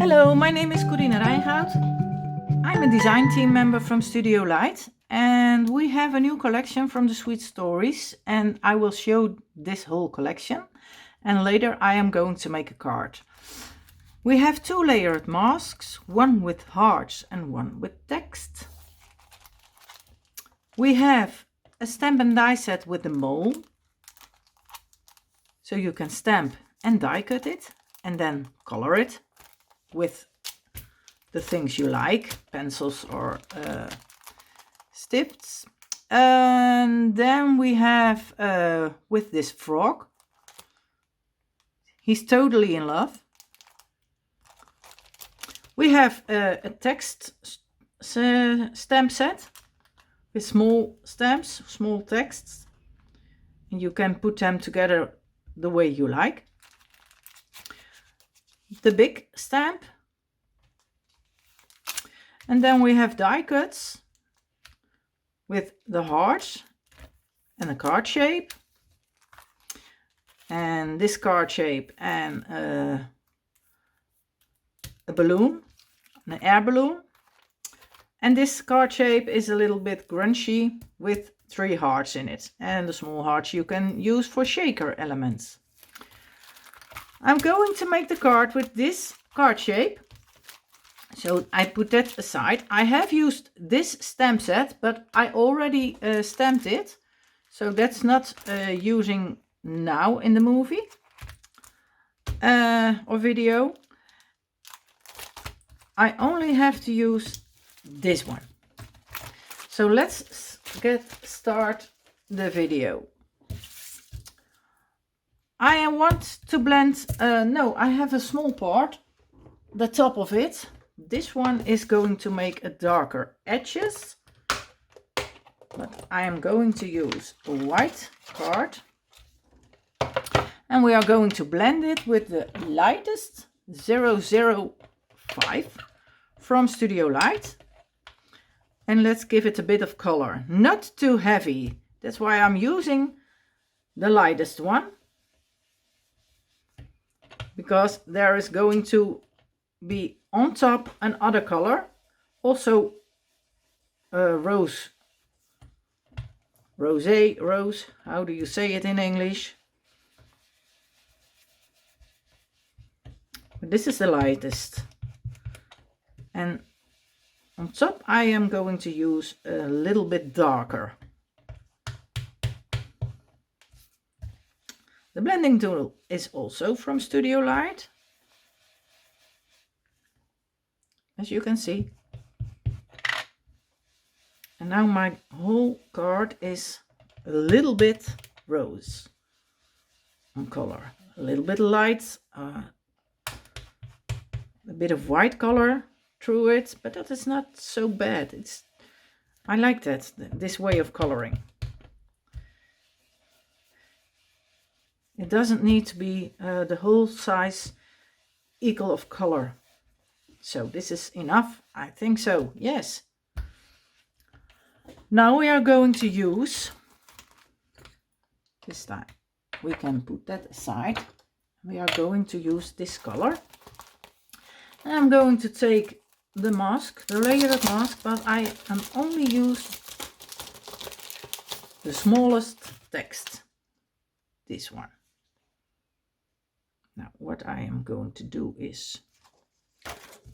Hello, my name is Corrine. I'm a design team member from Studio Light, and we have a new collection from the Sweet Stories, and I will show this whole collection, and later I am going to make a card. We have two layered masks, one with hearts and one with text. We have a stamp and die set with the mold, so you can stamp and die cut it and then color it with the things you like, pencils or stifts. And then we have with this frog, he's totally in love. We have a text stamp set with small stamps, small texts, and you can put them together the way you like. The big stamp, and then we have die cuts with the hearts and a card shape, and this card shape, and a balloon, an air balloon, and this card shape is a little bit grungy with 3 hearts in it, and the small hearts you can use for shaker elements. I'm going to make the card with this card shape, so I put that aside. I have used this stamp set, but I already stamped it, so that's not using now in the movie or video. I only have to use this one. So let's start the video. I want to blend, I have a small part, the top of it. This one is going to make a darker edges, but I am going to use a white card. And we are going to blend it with the lightest 005 from Studio Light. And let's give it a bit of color, not too heavy. That's why I'm using the lightest one, because there is going to be on top another color, also rose, how do you say it in English? This is the lightest, and on top I am going to use a little bit darker. The blending tool is also from Studio Light, as you can see. And now my whole card is a little bit rose on color, a little bit light, a bit of white color through it, but that is not so bad. I like that, this way of coloring. It doesn't need to be the whole size equal of color. So this is enough, I think so, yes. Now we are going to use, this time we can put that aside. We are going to use this color. And I'm going to take the mask, the layered mask, but I am only used the smallest text, this one. Now what I am going to do is,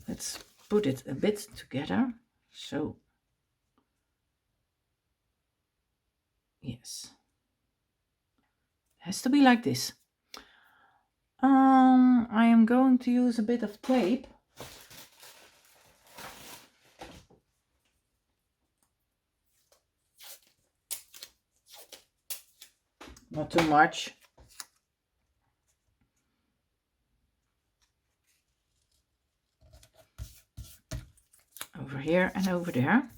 let's put it a bit together. So, yes, it has to be like this. I am going to use a bit of tape. Not too much. Over here and over there.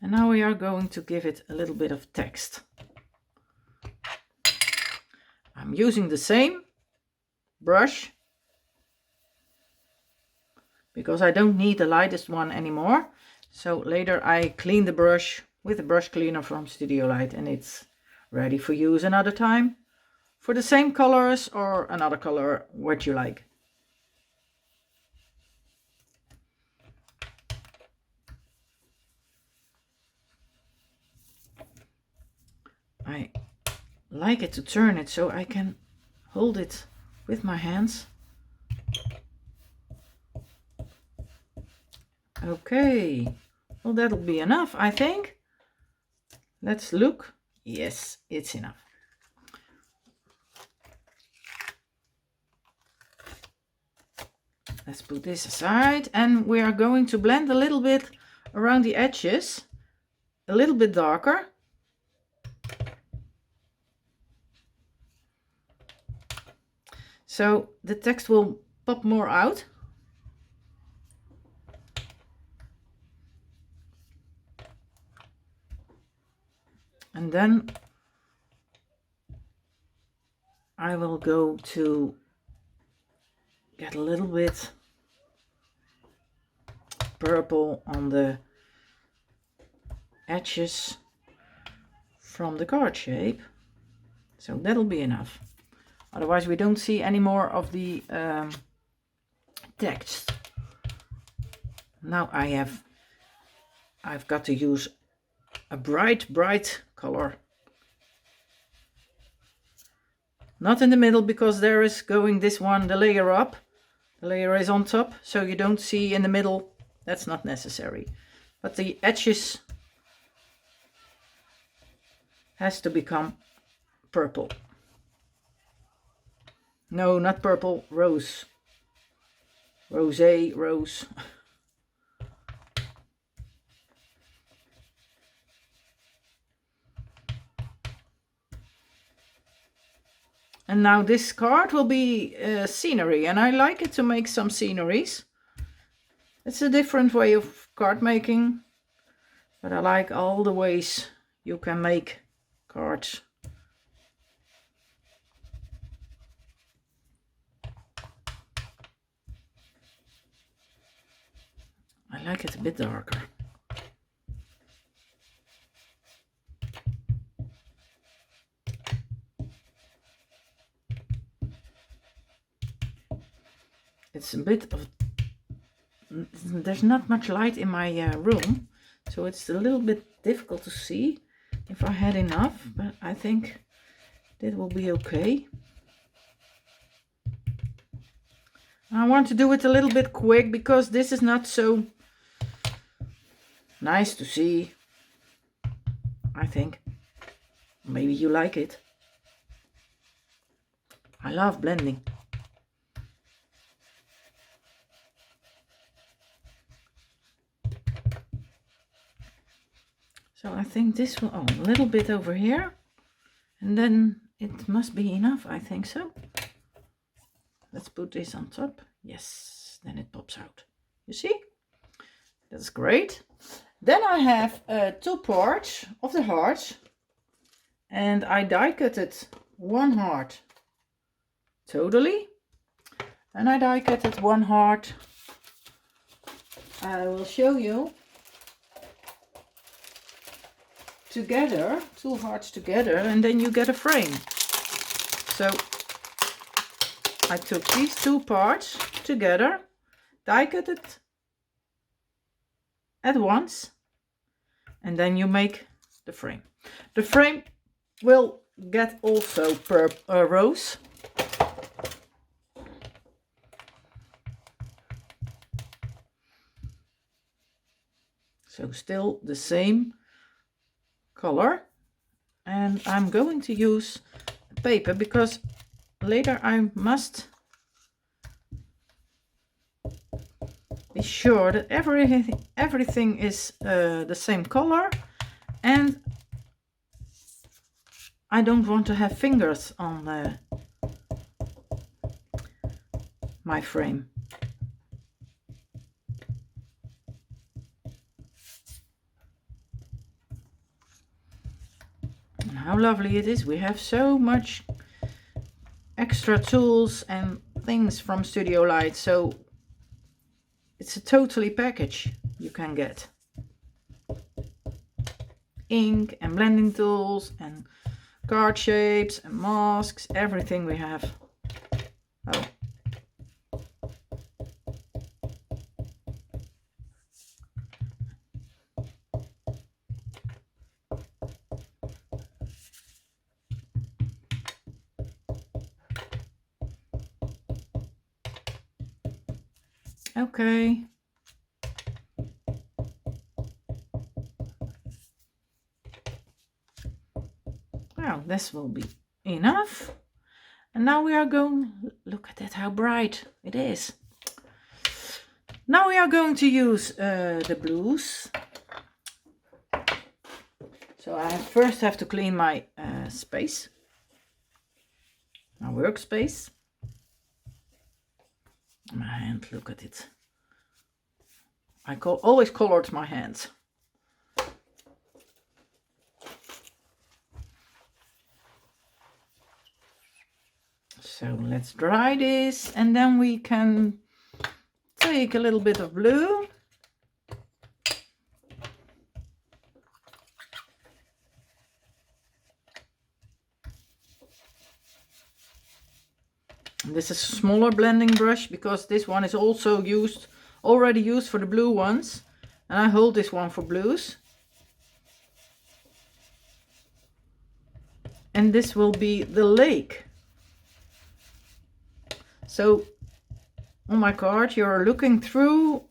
And now we are going to give it a little bit of text. I'm using the same brush because I don't need the lightest one anymore. So later I clean the brush with a brush cleaner from Studio Light, and it's ready for use another time for the same colors or another color, what you like. I like it to turn it so I can hold it with my hands. Okay, well, that'll be enough, I think. Let's look. Yes, it's enough. Let's put this aside, and we are going to blend a little bit around the edges, a little bit darker. So the text will pop more out. And then I will go to get a little bit purple on the edges from the card shape. So that'll be enough. Otherwise we don't see any more of the text. Now I've got to use a bright color. Not in the middle, because there is going this one, the layer up. The layer is on top, so you don't see in the middle. That's not necessary. But the edges has to become purple. No, not purple, rose. Rosé, rose. And now this card will be scenery, and I like it to make some sceneries. It's a different way of card making, but I like all the ways you can make cards. I like it a bit darker. It's a bit of, there's not much light in my room, so it's a little bit difficult to see if I had enough, but I think that will be okay. I want to do it a little bit quick because this is not so nice to see, I think. Maybe you like it. I love blending. So I think this will, a little bit over here, and then it must be enough, I think so. Let's put this on top. Yes, then it pops out. You see? That's great. Then I have 2 parts of the heart, and I die cutted 1 heart totally, and I die cutted 1 heart. I will show you. Together, 2 hearts together, and then you get a frame. So I took these 2 parts together, die cut it at once, and then you make the frame. The frame will get also per rose. So still the same color, and I'm going to use paper because later I must be sure that everything is the same color, and I don't want to have fingers on my frame. How lovely it is. We have so much extra tools and things from Studiolight, so it's a totally package you can get. Ink and blending tools and card shapes and masks, everything we have. Oh. Okay. Well, this will be enough. And now we are going, look at that, how bright it is. Now we are going to use the blues. So I first have to clean my space, my workspace. My hand, look at it. I always colored my hands. So let's dry this, and then we can take a little bit of blue. And this is a smaller blending brush because this one is also already used for the blue ones. And I hold this one for blues. And this will be the lake. So on my card you're looking through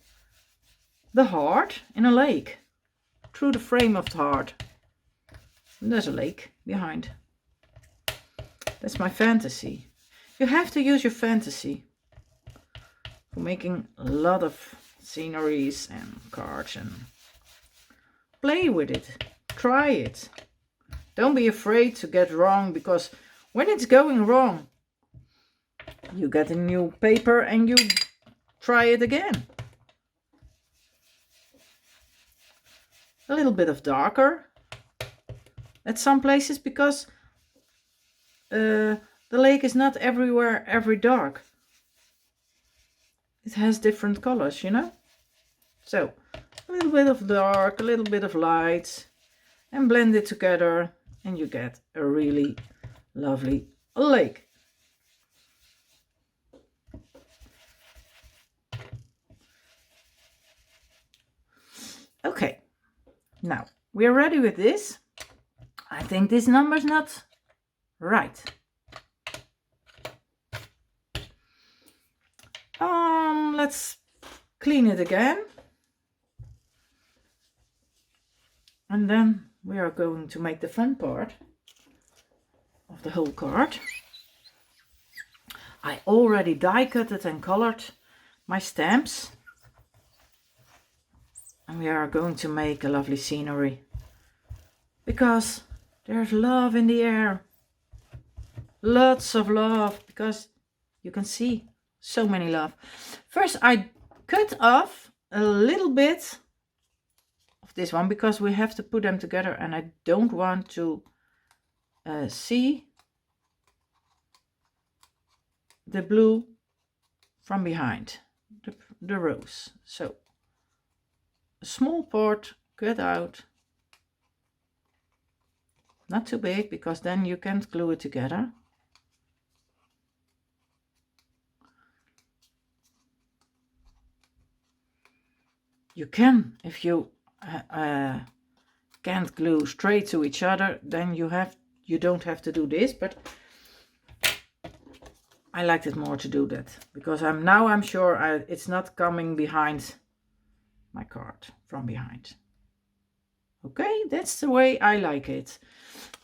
the heart in a lake. Through the frame of the heart. And there's a lake behind. That's my fantasy. You have to use your fantasy for making a lot of sceneries and cards, and play with it. Try it. Don't be afraid to get wrong, because when it's going wrong, you get a new paper and you try it again. A little bit of darker at some places, because the lake is not everywhere every dark. It has different colors, you know. So a little bit of dark, a little bit of light, and blend it together, and you get a really lovely lake. Okay, now we are ready with this. I think this number's not right. Let's clean it again. And then we are going to make the fun part of the whole card. I already die cutted and colored my stamps. And we are going to make a lovely scenery, because there's love in the air. Lots of love, because you can see so many love. First I cut off a little bit of this one, because we have to put them together, and I don't want to see the blue from behind the rose. So a small part cut out, not too big, because then you can't glue it together. You can, if you can't glue straight to each other, then you don't have to do this, but I liked it more to do that, because I'm sure it's not coming behind my card from behind. Okay, that's the way I like it.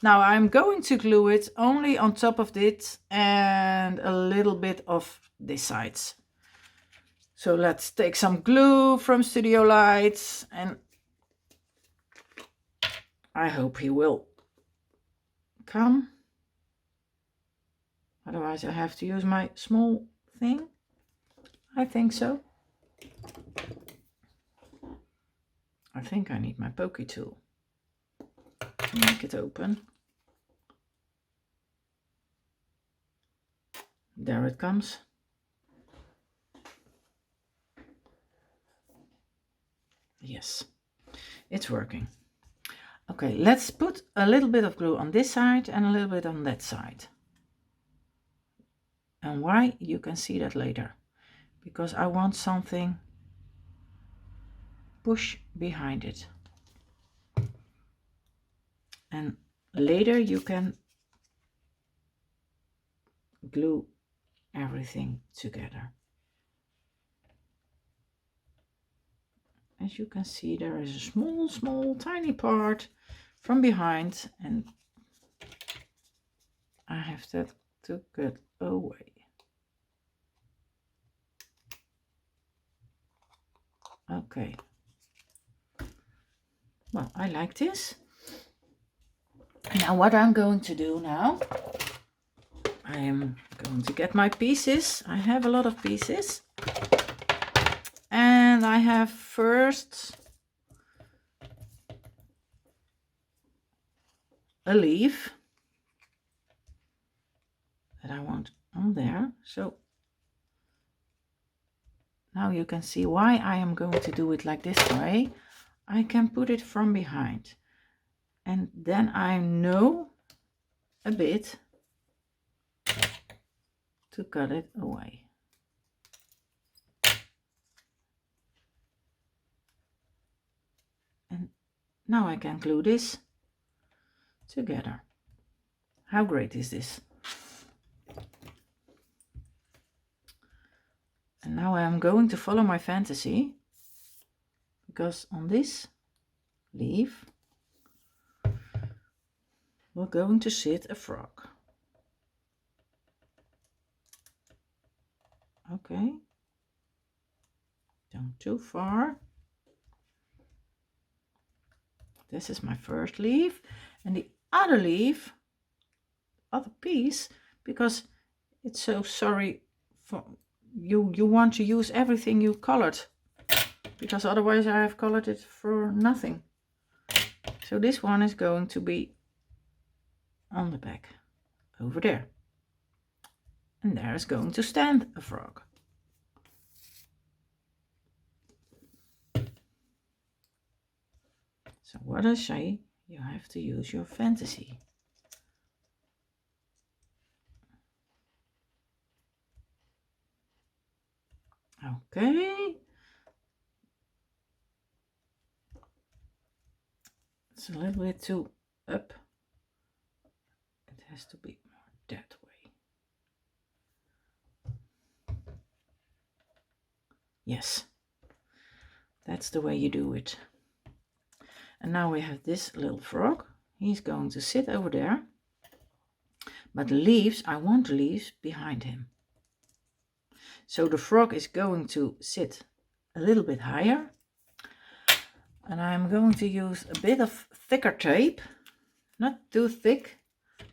Now I'm going to glue it only on top of it and a little bit of this side. So let's take some glue from Studiolight, and I hope he will come. Otherwise I have to use my small thing. I think so. I think I need my pokey tool to make it open. There it comes. Yes, it's working. Okay, let's put a little bit of glue on this side and a little bit on that side. And why? You can see that later. Because I want something push behind it. And later you can glue everything together. as you can see, there is a small tiny part from behind, and I have that to cut away. Okay. Well, I like this. Now what I'm going to do now, I am going to get my pieces. I have a lot of pieces. And I have first a leaf that I want on there. So now you can see why I am going to do it like this way. I can put it from behind. And then I know a bit to cut it away. And now I can glue this together. How great is this? And now I am going to follow my fantasy, because on this leaf we're going to sit a frog. Okay, don't too far. This is my first leaf, and the other leaf, other piece, because it's so sorry for you want to use everything you colored, because otherwise I have colored it for nothing. So this one is going to be on the back over there, and there is going to stand a frog. So what I say, you have to use your fantasy. Okay, it's a little bit too up. It has to be more that way. Yes, that's the way you do it. And now we have this little frog. He's going to sit over there. But the leaves, I want the leaves behind him. So the frog is going to sit a little bit higher. And I'm going to use a bit of thicker tape. Not too thick.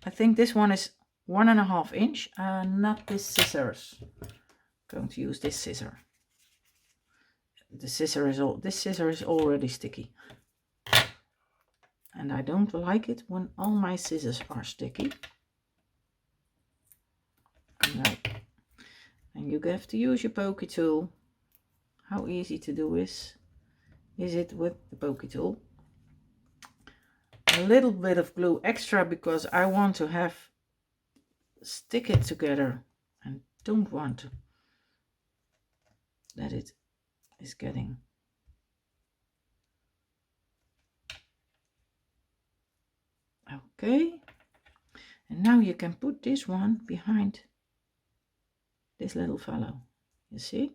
I think this one is 1.5 inch. Not this scissors. I'm going to use this scissor. This scissor is already sticky. And I don't like it when all my scissors are sticky. Right. And you have to use your pokey tool. How easy to do is it with the pokey tool? A little bit of glue extra, because I want to have stick it together and don't want that it is getting okay. And now you can put this one behind this little fellow, you see?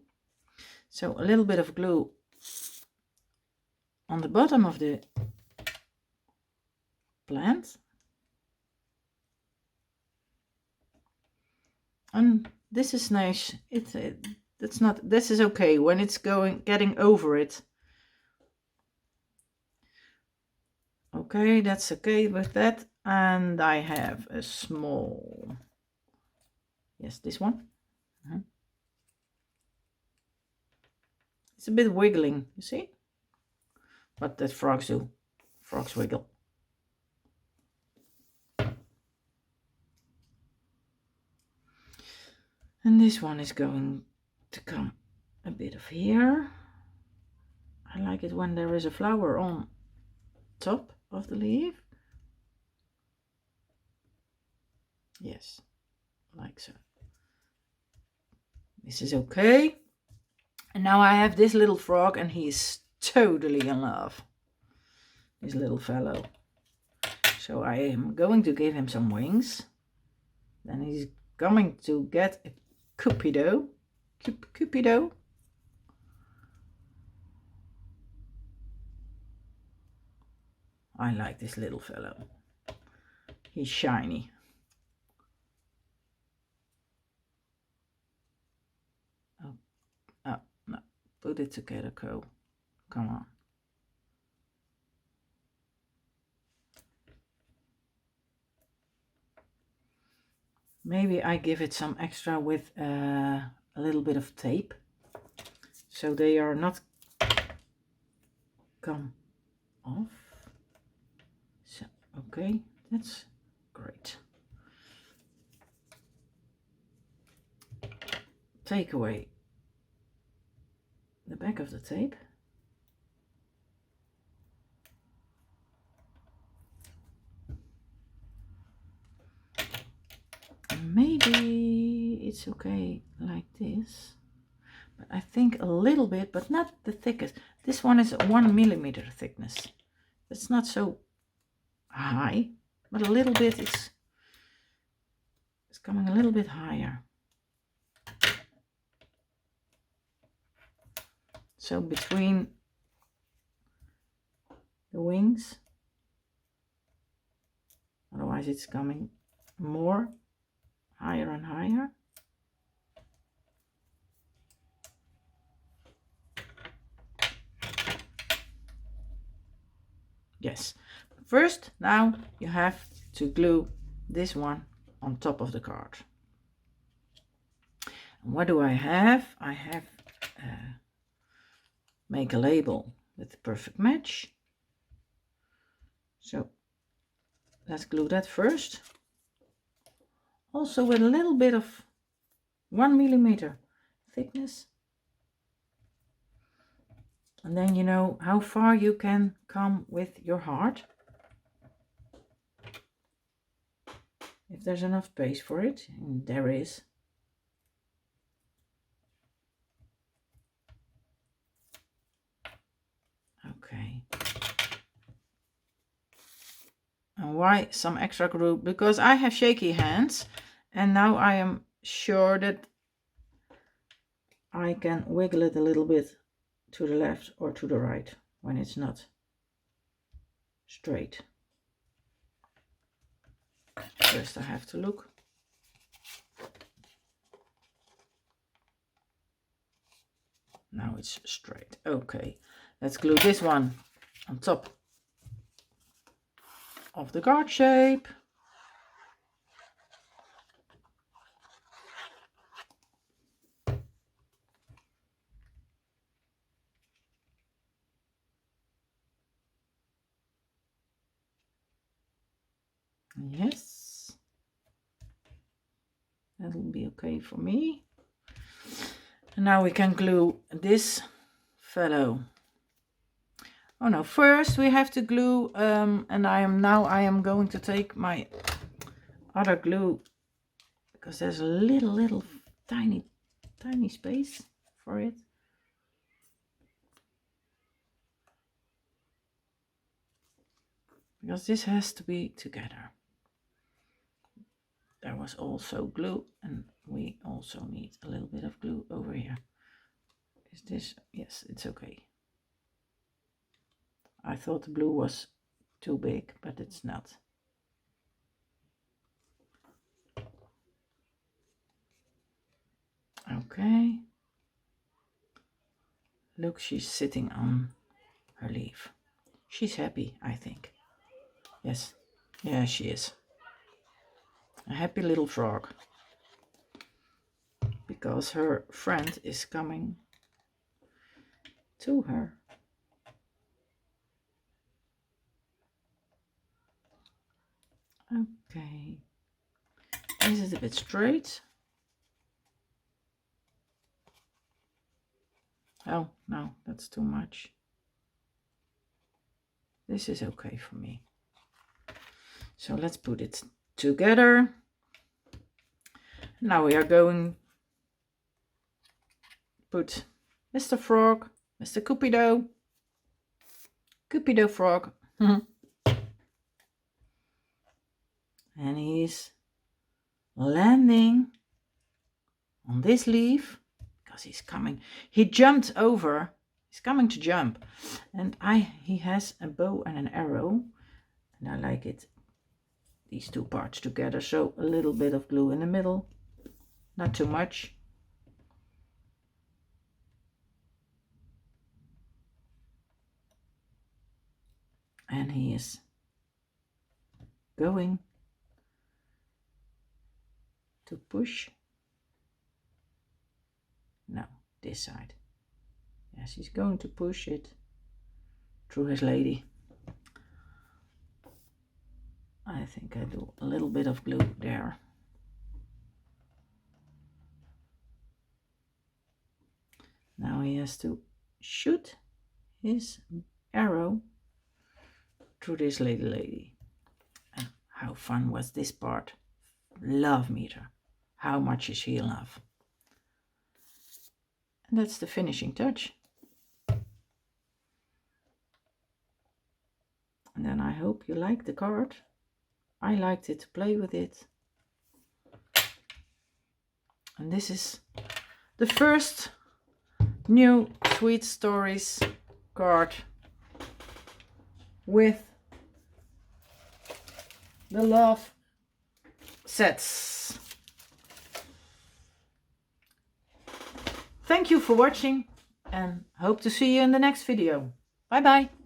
So a little bit of glue on the bottom of the plant, and this is nice. This is okay when it's getting over it. Okay, that's okay with that. And I have a small, yes, this one. It's a bit wiggling, you see? But that frogs do. Frogs wiggle. And this one is going to come a bit of here. I like it when there is a flower on top of the leaf. Yes, like so. This is okay. And now I have this little frog, and he is totally in love. This little fellow. So I am going to give him some wings. Then he's coming to get a Cupido. Cupido. I like this little fellow. He's shiny. Oh, no. Put it together, Co. Come on. Maybe I give it some extra with a little bit of tape, so they are not come off. So, okay, that's great. Take away the back of the tape. Maybe it's okay like this, but I think a little bit, but not the thickest. This one is 1 millimeter thickness. It's not so high, but a little bit it's coming a little bit higher. So between the wings, otherwise it's coming more higher and higher. Yes. First, now you have to glue this one on top of the card. And what do I have? I have make a label with the perfect match. So let's glue that first. Also with a little bit of 1 millimeter thickness. And then you know how far you can come with your heart. If there's enough space for it, and there is. Okay. And why some extra glue? Because I have shaky hands, and now I am sure that I can wiggle it a little bit to the left or to the right when it's not straight. First I have to look. Now it's straight. Okay, let's glue this one on top of the card shape. Yes, that'll be okay for me. And now we can glue this fellow. Oh no, first we have to glue, and I am going to take my other glue, because there's a little tiny space for it. Because this has to be together. There was also glue, and we also need a little bit of glue over here. Is this? Yes, it's okay. I thought the blue was too big, but it's not. Okay. Look, she's sitting on her leaf. She's happy, I think. Yes. Yeah, she is. A happy little frog. Because her friend is coming to her. Okay. Is it a bit straight? Oh, no, that's too much. This is okay for me. So let's put it together. Now we are going to put Mr. Frog, Mr. Cupido Frog. And he's landing on this leaf because he's coming. He jumped over. He's coming to jump. And he has a bow and an arrow. And I like it, these two parts together, so a little bit of glue in the middle, not too much. And he is going to push. No, this side. Yes, he's going to push it through his lady. I think I do a little bit of glue there. Now he has to shoot his arrow through this little lady. And how fun was this part? Love meter. How much is he in love? And that's the finishing touch. And then I hope you like the card. I liked it to play with it. And this is the first new Sweet Stories card with the love sets. Thank you for watching and hope to see you in the next video. Bye bye.